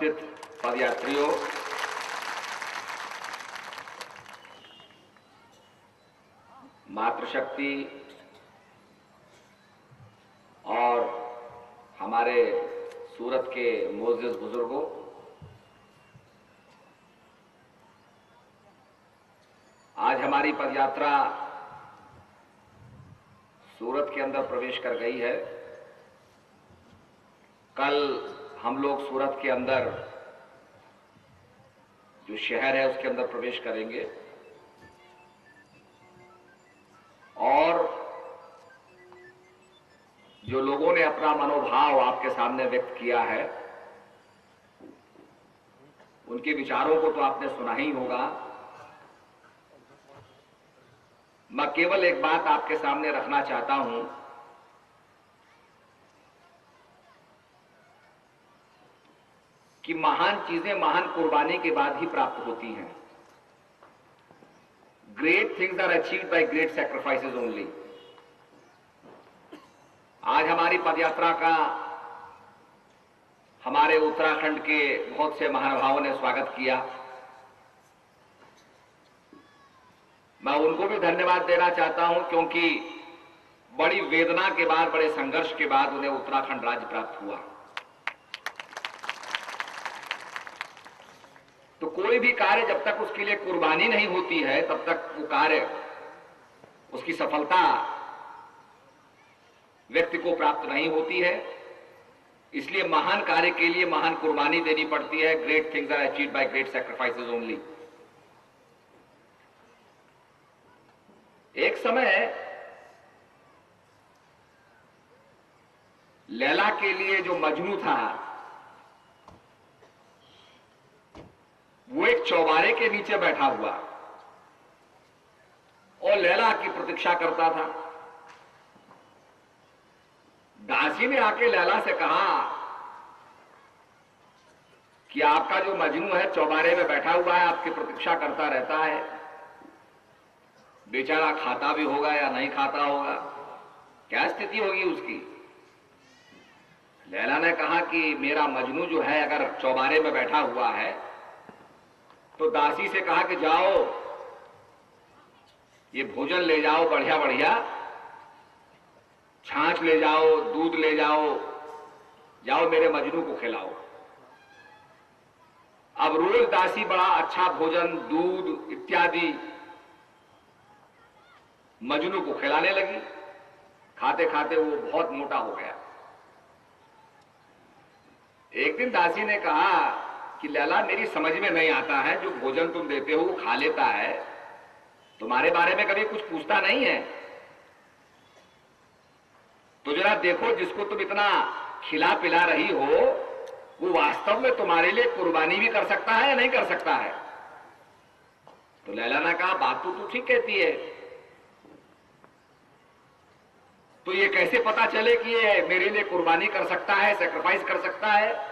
उपस्थित पदयात्रियों, मातृशक्ति और हमारे सूरत के मोअज़्ज़िज़ बुजुर्गों, आज हमारी पदयात्रा सूरत के अंदर प्रवेश कर गई है। कल हम लोग सूरत के अंदर जो शहर है उसके अंदर प्रवेश करेंगे और जो लोगों ने अपना मनोभाव आपके सामने व्यक्त किया है उनके विचारों को तो आपने सुना ही होगा। मैं केवल एक बात आपके सामने रखना चाहता हूं कि महान चीजें महान कुर्बानी के बाद ही प्राप्त होती हैं। Great things are achieved by great sacrifices only. आज हमारी पदयात्रा का हमारे उत्तराखंड के बहुत से महानुभावों ने स्वागत किया। मैं उनको भी धन्यवाद देना चाहता हूं क्योंकि बड़ी वेदना के बाद, बड़े संघर्ष के बाद उन्हें उत्तराखंड राज्य प्राप्त हुआ। तो कोई भी कार्य जब तक उसके लिए कुर्बानी नहीं होती है तब तक वो कार्य, उसकी सफलता व्यक्ति को प्राप्त नहीं होती है। इसलिए महान कार्य के लिए महान कुर्बानी देनी पड़ती है। Great things are achieved by great sacrifices only. एक समय लैला के लिए जो मजनू था वो एक चौबारे के नीचे बैठा हुआ और लैला की प्रतीक्षा करता था। दासी ने आके लैला से कहा कि आपका जो मजनू है चौबारे में बैठा हुआ है, आपकी प्रतीक्षा करता रहता है, बेचारा खाता भी होगा या नहीं खाता होगा, क्या स्थिति होगी उसकी। लैला ने कहा कि मेरा मजनू जो है अगर चौबारे में बैठा हुआ है तो दासी से कहा कि जाओ ये भोजन ले जाओ, बढ़िया बढ़िया छाछ ले जाओ, दूध ले जाओ, जाओ मेरे मजनू को खिलाओ। अब रोज दासी बड़ा अच्छा भोजन, दूध इत्यादि मजनू को खिलाने लगी। खाते खाते वो बहुत मोटा हो गया। एक दिन दासी ने कहा कि लैला मेरी समझ में नहीं आता है, जो भोजन तुम देते हो वो खा लेता है, तुम्हारे बारे में कभी कुछ पूछता नहीं है। तो जरा देखो जिसको तुम इतना खिला पिला रही हो वो वास्तव में तुम्हारे लिए कुर्बानी भी कर सकता है या नहीं कर सकता है। तो लैला ने कहा बात तो तू ठीक कहती है, तो ये कैसे पता चले कि ये मेरे लिए कुर्बानी कर सकता है, सैक्रिफाइस कर सकता है।